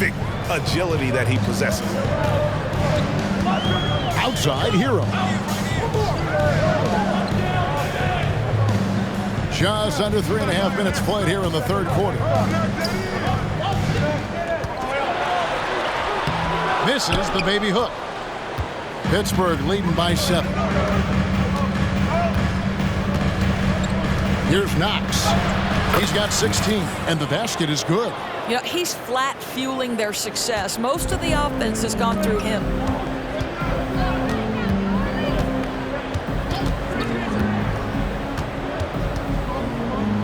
terrific agility that he possesses. Outside Hero. Just under 3.5 minutes played here in the third quarter. Misses the baby hook. Pittsburgh leading by 7. Here's Knox. He's got 16, and the basket is good. You know, he's flat fueling their success. Most of the offense has gone through him.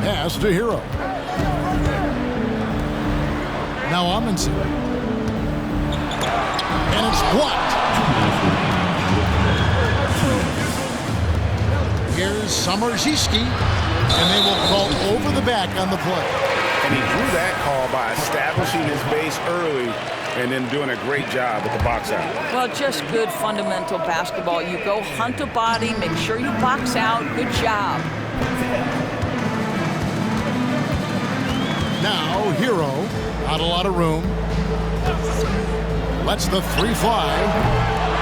Pass to Hero. Now Amundsen. And it's blocked. Here's Summerziski, and they will call over the back on the play. And he drew that call by establishing his base early and then doing a great job at the box out. Well, just good fundamental basketball. You go hunt a body, make sure you box out. Good job. Now Hero, not a lot of room. Lets the 3 fly.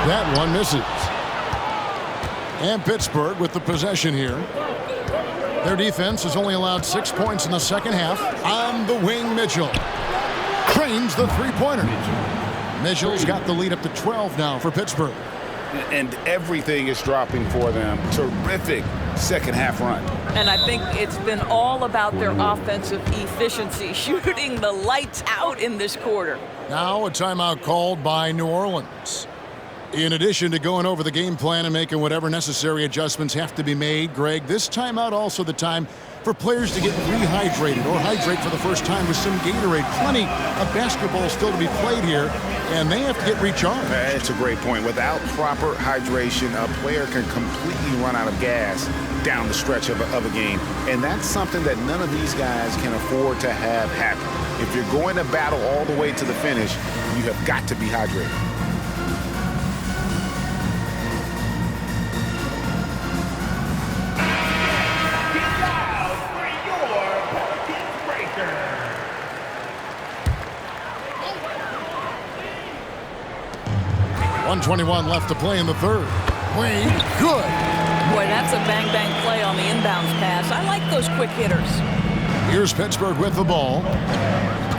That one misses. And Pittsburgh with the possession here. Their defense has only allowed 6 points in the second half. On the wing, Mitchell trains the three-pointer. Mitchell's got the lead up to 12 now for Pittsburgh. And everything is dropping for them. Terrific second half run. And I think it's been all about their offensive efficiency, shooting the lights out in this quarter. Now a timeout called by New Orleans. In addition to going over the game plan and making whatever necessary adjustments have to be made, Greg, this timeout also the time for players to get rehydrated or hydrate for the first time with some Gatorade. Plenty of basketball still to be played here, and they have to get recharged. That's a great point. Without proper hydration, a player can completely run out of gas down the stretch of a game. And that's something that none of these guys can afford to have happen. If you're going to battle all the way to the finish, you have got to be hydrated. .121 left to play in the third. Played good. Boy, that's a bang-bang play on the inbounds pass. I like those quick hitters. Here's Pittsburgh with the ball.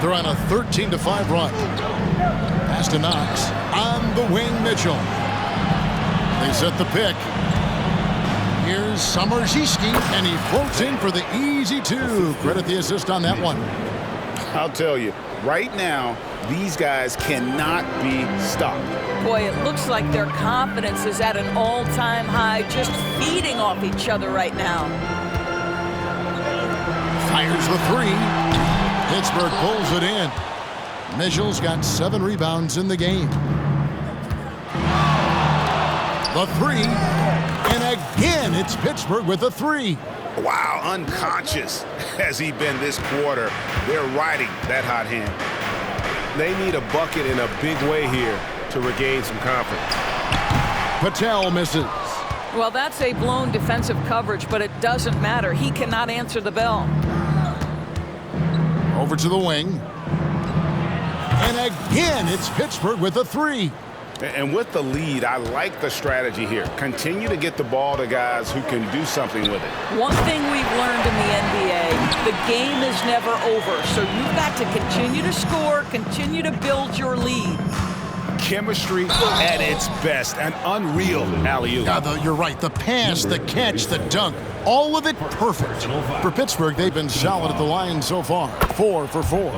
They're on a 13-5 run. Pass to Knox. On the wing, Mitchell. They set the pick. Here's Summerziski, and he floats in for the easy 2. Credit the assist on that one. I'll tell you, right now, these guys cannot be stopped. Boy, it looks like their confidence is at an all-time high, just feeding off each other right now. Fires the 3. Pittsburgh pulls it in. Mitchell's got 7 rebounds in the game. The 3. And again, it's Pittsburgh with the 3. Wow, unconscious has he been this quarter. They're riding that hot hand. They need a bucket in a big way here to regain some confidence. Patel misses. Well, that's a blown defensive coverage, but it doesn't matter. He cannot answer the bell. Over to the wing. And again, it's Pittsburgh with a 3. And with the lead, I like the strategy here. Continue to get the ball to guys who can do something with it. One thing we've learned in the NBA, the game is never over. So you've got to continue to score, continue to build your lead. Chemistry at its best. An unreal alley-oop. Yeah, you're right. The pass, the catch, the dunk, all of it perfect. For Pittsburgh, they've been solid at the line so far. 4 for 4.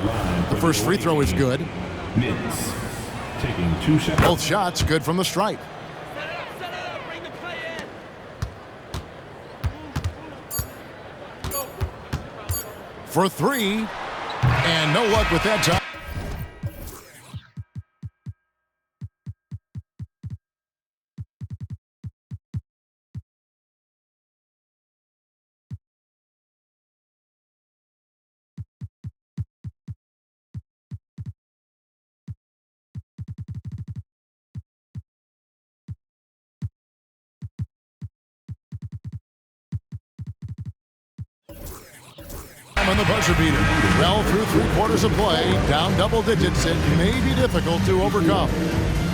The first free throw is good. Minutes. Taking 2 shots. Both shots good from the stripe. For 3. And no luck with that time. On the buzzer beater. Well through 3/4 of play, down double digits, it may be difficult to overcome.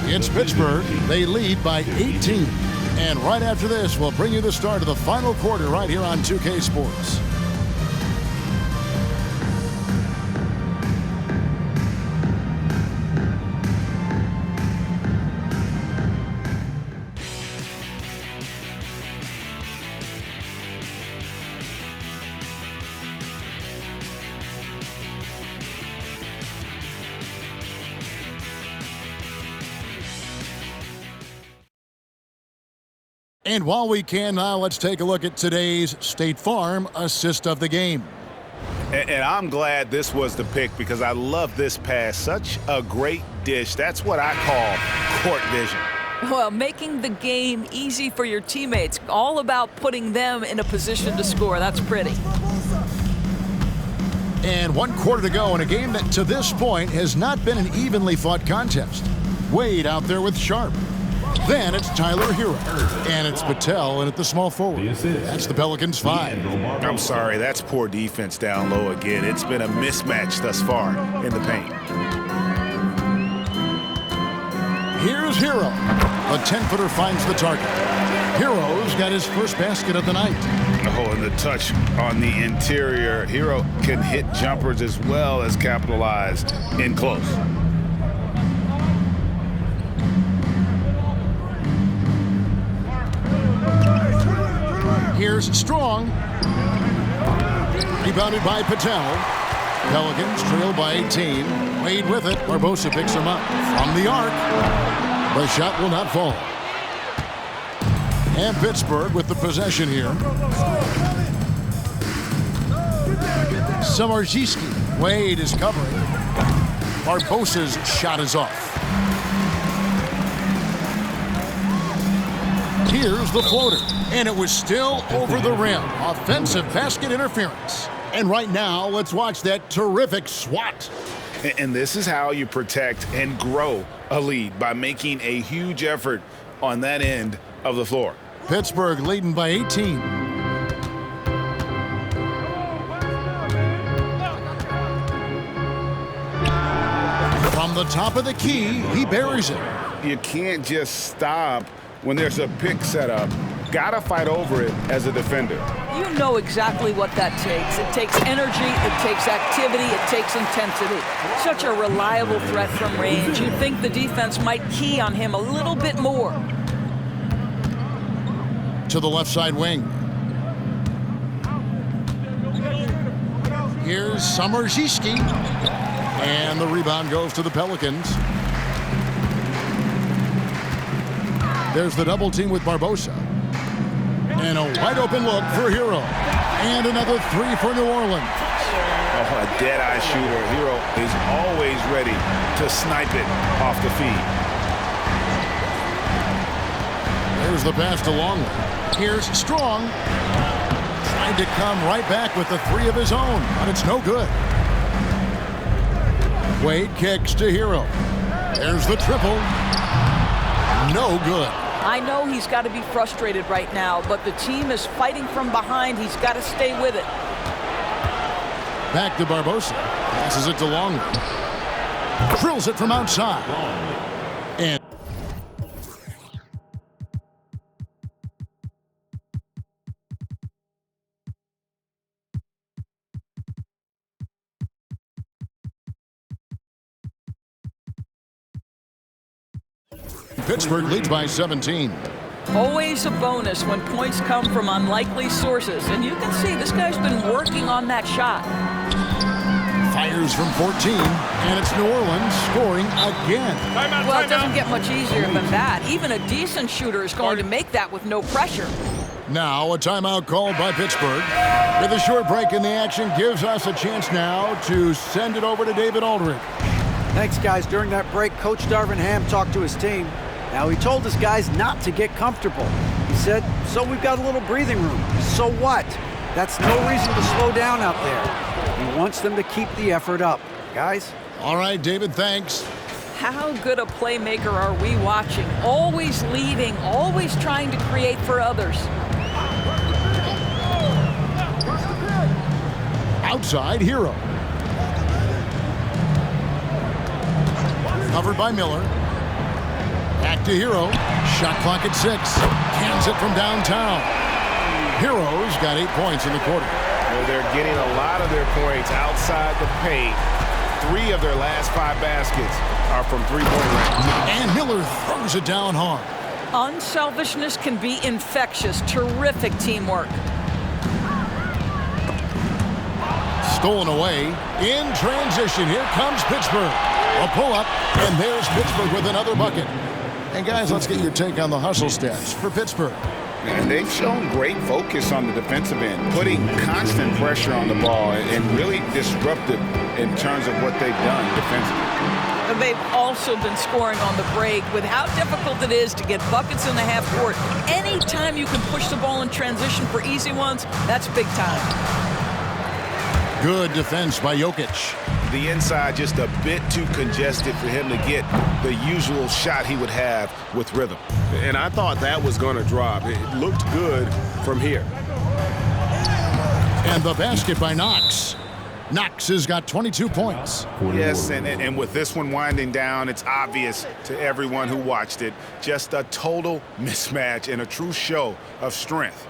It's Pittsburgh. They lead by 18. And right after this, we'll bring you the start of the final quarter right here on 2K Sports. And while we can now, let's take a look at today's State Farm assist of the game. And I'm glad this was the pick because I love this pass. Such a great dish. That's what I call court vision. Well, making the game easy for your teammates. All about putting them in a position to score. That's pretty. And 1/4 to go in a game that to this point has not been an evenly fought contest. Wade out there with Sharp. Then it's Tyler Hero. And it's Patel in at the small forward. That's the Pelicans 5. I'm sorry, that's poor defense down low again. It's been a mismatch thus far in the paint. Here's Hero. A 10-footer finds the target. Hero's got his first basket of the night. Oh, and the touch on the interior. Hero can hit jumpers as well as capitalize in close. Here's Strong. Rebounded by Patel. Pelicans trail by 18. Wade with it. Barbosa picks him up. From the arc. The shot will not fall. And Pittsburgh with the possession here. Samardziski. Wade is covering. Barbosa's shot is off. Here's the floater. And it was still over the rim. Offensive basket interference. And right now, let's watch that terrific swat. And this is how you protect and grow a lead, by making a huge effort on that end of the floor. Pittsburgh leading by 18. From the top of the key, he buries it. You can't just stop when there's a pick set up. Gotta fight over it as a defender. You know exactly what that takes. It takes energy, it takes activity, it takes intensity. Such a reliable threat from range. You'd think the defense might key on him a little bit more. To the left side wing. Here's Samardziski. And the rebound goes to the Pelicans. There's the double team with Barbosa. And a wide open look for Hero. And another three for New Orleans. Oh, a dead-eye shooter. Hero is always ready to snipe it off the feed. There's the pass to Longley. Here's Strong. Trying to come right back with the three of his own, but it's no good. Wade kicks to Hero. There's the triple. No good. I know he's got to be frustrated right now, but the team is fighting from behind. He's got to stay with it. Back to Barbosa. Passes it to Longley. Drills it from outside. And Pittsburgh leads by 17. Always a bonus when points come from unlikely sources. And you can see this guy's been working on that shot. Fires from 14, and it's New Orleans scoring again. Well, it doesn't get much easier than that. Even a decent shooter is going to make that with no pressure. Now a timeout called by Pittsburgh. With a short break in the action, gives us a chance now to send it over to David Aldridge. Thanks, guys. During that break, Coach Darvin Ham talked to his team. Now, he told his guys not to get comfortable. He said, so we've got a little breathing room. So what? That's no reason to slow down out there. He wants them to keep the effort up. Guys? All right, David, thanks. How good a playmaker are we watching? Always leading, always trying to create for others. outside Hero. Covered by Miller. Back to Hero. Shot clock at 6. Cans it from downtown. Hero's got 8 points in the quarter. Well, they're getting a lot of their points outside the paint. 3 of their last 5 baskets are from three-point range. And Miller throws it down hard. Unselfishness can be infectious. Terrific teamwork. Stolen away. In transition. Here comes Pittsburgh. A pull-up. And there's Pittsburgh with another bucket. And guys, let's get your take on the hustle stats for Pittsburgh. And they've shown great focus on the defensive end, putting constant pressure on the ball and really disruptive in terms of what they've done defensively. They've also been scoring on the break. With how difficult it is to get buckets in the half court, anytime you can push the ball in transition for easy ones, that's big time. Good defense by Jokic. The inside just a bit too congested for him to get the usual shot he would have with rhythm. And I thought that was going to drop. It looked good from here. And the basket by Knox. Knox has got 22 points. Yes, and with this one winding down, it's obvious to everyone who watched it. Just a total mismatch and a true show of strength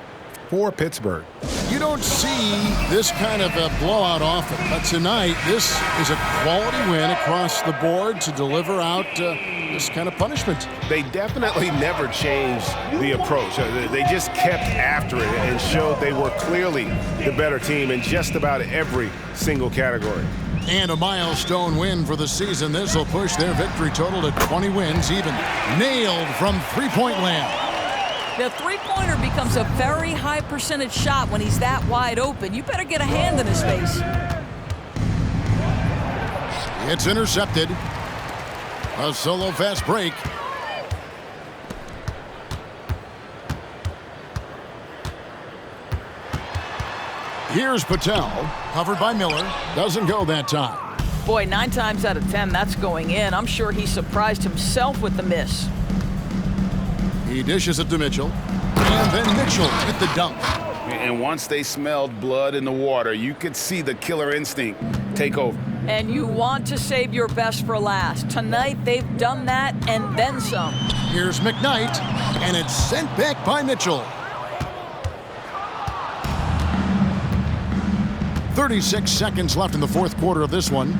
for Pittsburgh. You don't see this kind of a blowout often, but tonight this is a quality win across the board to deliver out this kind of punishment. They definitely never changed the approach. They just kept after it and showed they were clearly the better team in just about every single category. And a milestone win for the season. This will push their victory total to 20 wins, even nailed from three-point land. The three-pointer becomes a very high percentage shot when he's that wide open. You better get a hand in his face. It's intercepted. A solo fast break. Here's Patel, covered by Miller. Doesn't go that time. Boy, 9 times out of 10, that's going in. I'm sure he surprised himself with the miss. He dishes it to Mitchell. And then Mitchell hit the dunk. And once they smelled blood in the water, you could see the killer instinct take over. And you want to save your best for last. Tonight, they've done that and then some. Here's McKnight, and it's sent back by Mitchell. 36 seconds left in the fourth quarter of this one.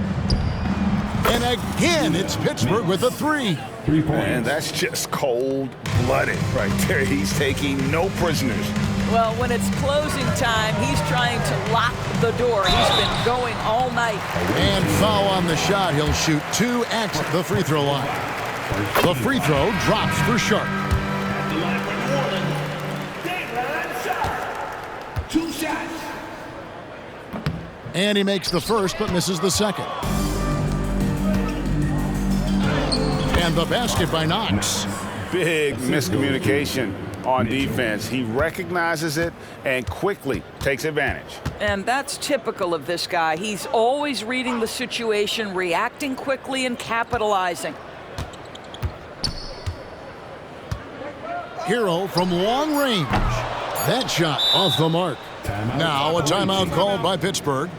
And again, it's Pittsburgh with a 3. 3 points. And that's just cold-blooded right there. He's taking no prisoners. Well, when it's closing time, he's trying to lock the door. He's been going all night. And foul on the shot. He'll shoot 2 at the free throw line. The free throw drops for Sharp. At the line for New Orleans, Dayton Sharp. 2 shots. And he makes the first, but misses the second. And the basket by Knox. Big miscommunication on defense. He recognizes it and quickly takes advantage. And that's typical of this guy. He's always reading the situation, reacting quickly, and capitalizing. Hero from long range. That shot off the mark. Now a timeout called by Pittsburgh.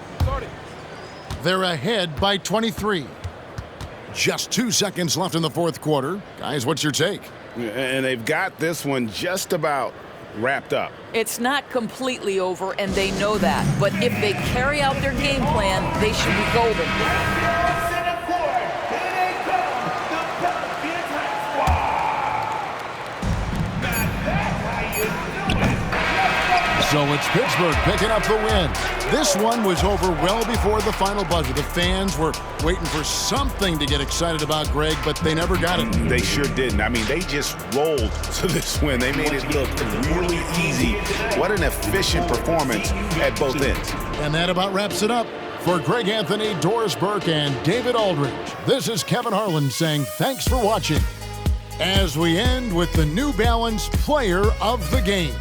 They're ahead by 23. Just 2 seconds left in the fourth quarter. Guys, what's your take? And they've got this one just about wrapped up. It's not completely over, and they know that. But if they carry out their game plan, they should be golden. So it's Pittsburgh picking up the win. This one was over well before the final buzzer. The fans were waiting for something to get excited about, Greg, but they never got it. They sure didn't. I mean, they just rolled to this win. They made it look really easy. What an efficient performance at both ends. And that about wraps it up. For Greg Anthony, Doris Burke, and David Aldridge, this is Kevin Harlan saying thanks for watching. As we end with the New Balance Player of the Game.